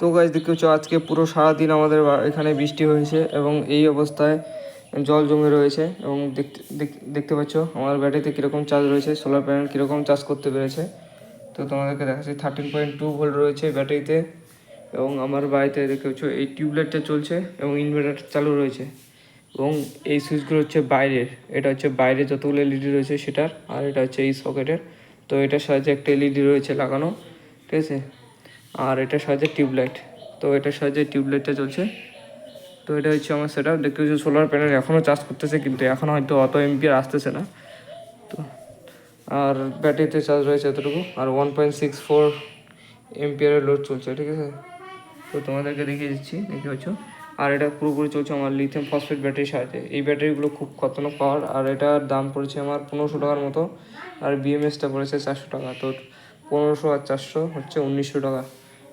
তো গাইস দেখতে পাচ্ছ আজকে পুরো সারাদিন আমাদের এখানে বৃষ্টি হয়েছে এবং এই অবস্থায় জল জমে রয়েছে এবং দেখতে পাচ্ছ আমার ব্যাটারিতে কীরকম চার্জ রয়েছে, সোলার প্যানেল কীরকম চার্জ করতে পেরেছে। তো তোমাদেরকে দেখাচ্ছি 13.2 ভোল্ট রয়েছে ব্যাটারিতে এবং আমার বাড়িতে দেখতে পাচ্ছ এই টিউবলাইটটা চলছে এবং ইনভার্টার চালু রয়েছে এবং এই সুইচগুলো হচ্ছে বাইরের, এটা হচ্ছে বাইরে যতগুলো এলইডি রয়েছে সেটার, আর এটা হচ্ছে এই সকেটের। তো এটার সাহায্যে একটা এলইডি রয়েছে লাগানো, ঠিক আছে, আর এটার সাহায্যে টিউবলাইট, তো এটার সাহায্যে টিউবলাইটটা চলছে। তো এটা হচ্ছে আমার সেটআপ। দেখতে পাচ্ছি সোলার প্যানেল এখনও চার্জ করতেছে কিন্তু এখনও হয়তো অত এমপিআর আসতেছে না। তো আর ব্যাটারিতে চার্জ রয়েছে এতটুকু, আর 1.64 এমপিআরের লোড চলছে, ঠিক আছে। তো তোমাদেরকে দেখিয়ে দিচ্ছি, দেখতে পাচ্ছ। আর এটা পুরোপুরি চলছে আমার লিথিয়াম ফসফেট ব্যাটারির সাহায্যে। এই ব্যাটারিগুলো খুব খতরনাক পাওয়ার, আর এটার দাম পড়েছে আমার 1500 টাকার মতো, আর বিএমএসটা পড়েছে 400 টাকা। তো 1500 আর 400 হচ্ছে 1900 টাকা,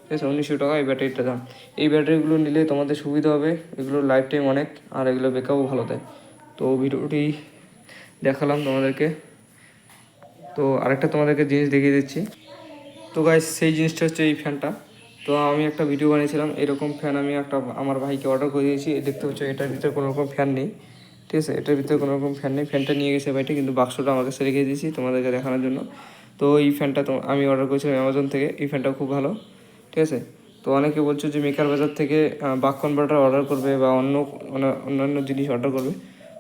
ঠিক আছে। 1900 টাকা এই ব্যাটারিটার দাম। এই ব্যাটারিগুলো নিলে তোমাদের সুবিধা হবে, এগুলোর লাইফ টাইম অনেক, আর এগুলো ব্যাকআপও ভালো দেয়। তো ভিডিওটি দেখালাম তোমাদেরকে। তো আরেকটা তোমাদেরকে জিনিস দেখিয়ে দিচ্ছি। তো গাইস সেই জিনিসটা হচ্ছে এই ফ্যানটা। তো আমি একটা ভিডিও বানিয়েছিলাম, এরকম ফ্যান আমি একটা আমার ভাইকে অর্ডার করে দিয়েছি। দেখতে পাচ্ছ এটার ভিতরে কোনো রকম ফ্যান নেই, ঠিক আছে, এটার ভিতরে কোনো রকম ফ্যান নেই। ফ্যানটা নিয়ে গেছে ভাইটা, কিন্তু বাক্সটা আমার কাছে রেখে দিয়েছি তোমাদেরকে দেখানোর জন্য। তো এই ফ্যানটা তো আমি অর্ডার করেছিলাম অ্যামাজন থেকে, এই ফ্যানটাও খুব ভালো, ঠিক আছে। তো অনেকে বলছো যে মেকার বাজার থেকে বাক কনভার্টার অর্ডার করবে বা অন্যান্য জিনিস অর্ডার করবে,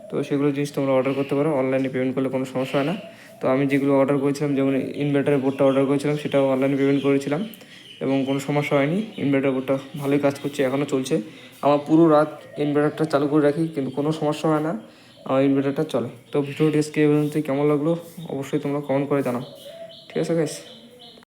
তো সেগুলো জিনিস তোমরা অর্ডার করতে পারো, অনলাইনে পেমেন্ট করলে কোনো সমস্যা হয় না। তো আমি যেগুলো অর্ডার করেছিলাম, যেমন ইনভার্টারের বোর্ডটা অর্ডার করেছিলাম, সেটাও অনলাইনে পেমেন্ট করেছিলাম এবং কোনো সমস্যা হয়নি। ইনভার্টার বোর্ডটা ভালোই কাজ করছে, এখনও চলছে। আমার পুরো রাত ইনভার্টারটা চালু করে রাখি কিন্তু কোনো সমস্যা হয় না, আমার ইনভার্টারটা চলে। তো ভিডিওটি আজকে এই পর্যন্ত কেমন লাগলো অবশ্যই তোমরা কমেন্ট করে জানাও, ঠিক আছে গাইস।